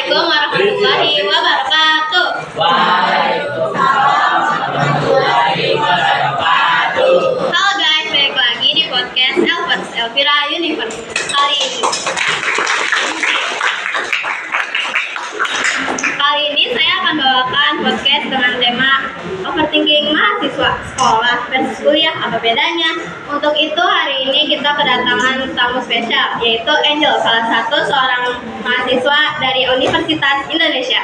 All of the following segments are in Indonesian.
Assalamualaikum warahmatullahi wabarakatuh. Waalaikumsalam warahmatullahi wabarakatuh. Halo guys, balik lagi di podcast Elvira Universe. Kali ini saya akan bawakan podcast dengan tema overthinking mahasiswa sekolah versus kuliah, apa bedanya? Untuk itu hari ini kita kedatangan tamu spesial, yaitu Angel, salah satu seorang mahasiswa dari Universitas Indonesia.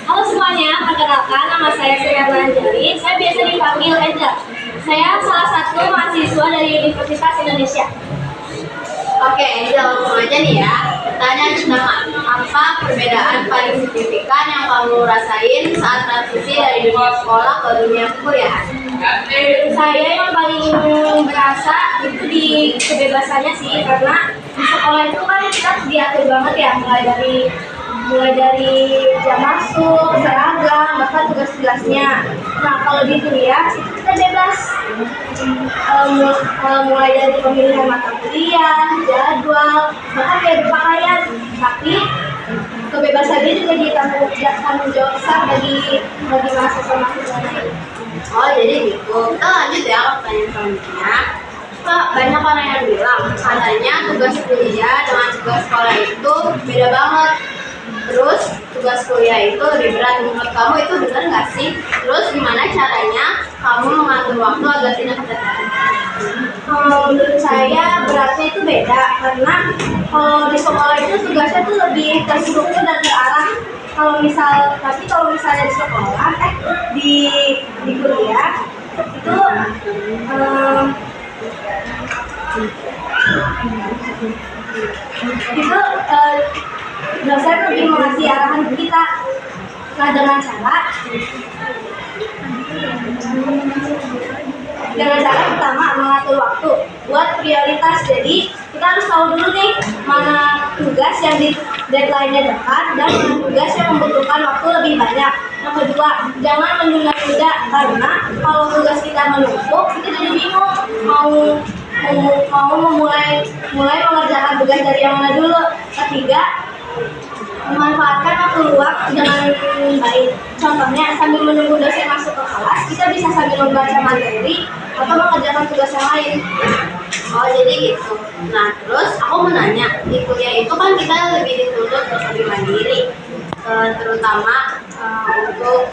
Halo semuanya, perkenalkan nama saya Suryana Anjali. Saya biasa dipanggil Angel. Saya salah satu mahasiswa dari Universitas Indonesia. Oke, Angel, langsung aja nih ya. Pertanyaan pertama, apa perbedaan paling signifikan yang kamu rasain saat transisi dari dunia sekolah ke dunia kuliah? Saya yang paling berasa itu di kebebasannya sih, karena di sekolah itu kan kita diatur banget ya, mulai dari jam masuk, seragam, bahkan tugas-tugasnya. Nah, kalau di kuliah itu kita bebas, mulai dari pemilihan mata kuliah, jadwal, bahkan kayak berpakaian. Tapi kebebasannya juga ditanggung jawab besar bagi mahasiswa-mahasiswa lain. Oh, jadi gitu. Kita lanjut ya ke pertanyaan selanjutnya. Banyak orang yang bilang katanya tugas kuliah dengan tugas sekolah itu beda banget. Terus tugas kuliah itu lebih berat. Menurut kamu itu benar nggak sih? Terus gimana caranya kamu mengatur waktu agar tidak keteteran? Menurut saya beratnya itu beda, karena kalau di sekolah itu tugasnya tuh lebih terstruktur dan terarah. Kalau misalnya di sekolah, di kuliah itu dosen lebih mengasih arahan ke kita. Nah, dengan cara pertama mengatur waktu buat prioritas. Jadi kita harus tahu dulu nih mana tugas yang di deadline-nya dekat dan mana tugas yang membutuhkan waktu lebih banyak. Yang kedua, jangan menunda-nunda, karena kalau tugas kita menumpuk kita jadi bingung mau mulai mengerjakan tugas dari yang mana dulu. Ketiga, memanfaatkan waktu luang dengan baik. Contohnya, sambil menunggu dosen masuk ke kelas, kita bisa sambil membaca materi atau mengerjakan tugas yang lain. Oh, jadi gitu. Nah, terus aku mau nanya, di kuliah itu kan kita lebih dituntut untuk lebih mandiri, terutama untuk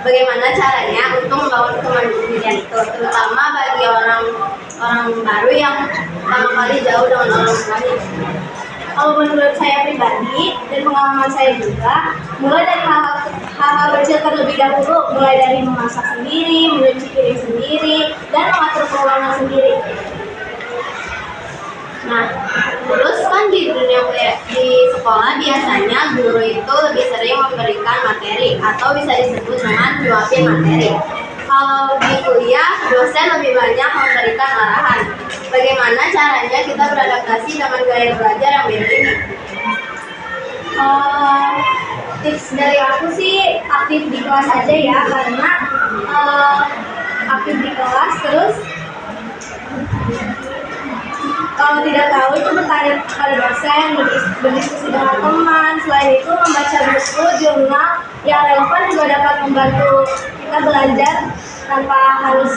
bagaimana caranya untuk membangun kemandirian itu, terutama bagi orang baru yang pertama kali jauh dengan orang tuanya. Kalau menurut saya pribadi dan pengalaman saya juga, mulai dari hal-hal kecil terlebih dahulu, mulai dari memasak sendiri, mencuci piring sendiri, dan mengatur keuangan sendiri. Nah, terus kan di dunia kuliah, di sekolah biasanya guru itu lebih sering memberikan materi atau bisa disebut dengan nyuapin materi. Kalau di kuliah, dosen lebih banyak memberikan arahan. Bagaimana caranya kita beradaptasi dengan gaya belajar yang beda ini? Tips dari aku sih aktif di kelas aja ya, karena aktif di kelas, terus kalau tidak tahu itu bertanya kepada dosen, berdiskusi dengan teman. Selain itu, membaca buku, jurnal yang relevan juga dapat membantu kita belajar tanpa harus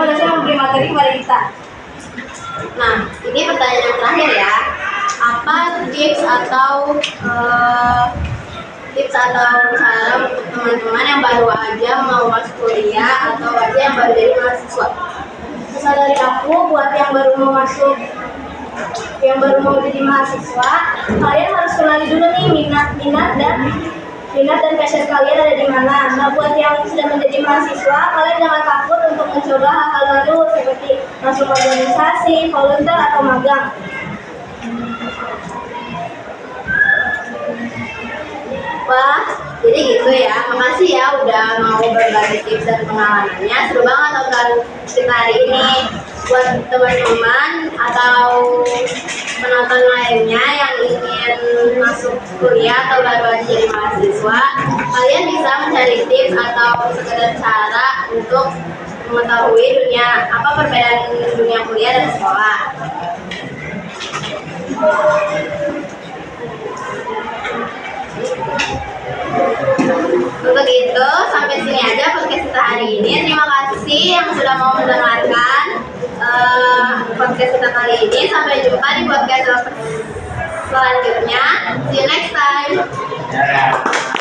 dosen memberi materi kepada kita. Nah, ini pertanyaan yang terakhir ya. Apa tips atau saran untuk teman-teman yang baru aja mau masuk kuliah atau aja yang baru jadi mahasiswa? Misal dari aku, buat yang baru mau jadi mahasiswa, kalian harus kenali dulu nih minat dan passion kalian ada di mana. Nah, buat yang sudah menjadi mahasiswa, kalian jangan takut untuk mencoba hal-hal baru seperti masuk organisasi, volunteer atau magang. Wah, jadi gitu ya. Makasih ya udah mau berbagi tips dan pengalamannya. Seru banget obrolan kita hari ini. buat teman-teman atau penonton lainnya yang ingin masuk kuliah atau baru aja jadi mahasiswa, kalian bisa mencari tips atau sekedar cara untuk mengetahui apa perbedaan dunia kuliah dan sekolah. Untuk itu, sampai sini aja podcast kita hari ini. Terima kasih yang sudah mau mendengarkan podcast kita kali ini. Sampai jumpa di podcast selanjutnya. See you next time.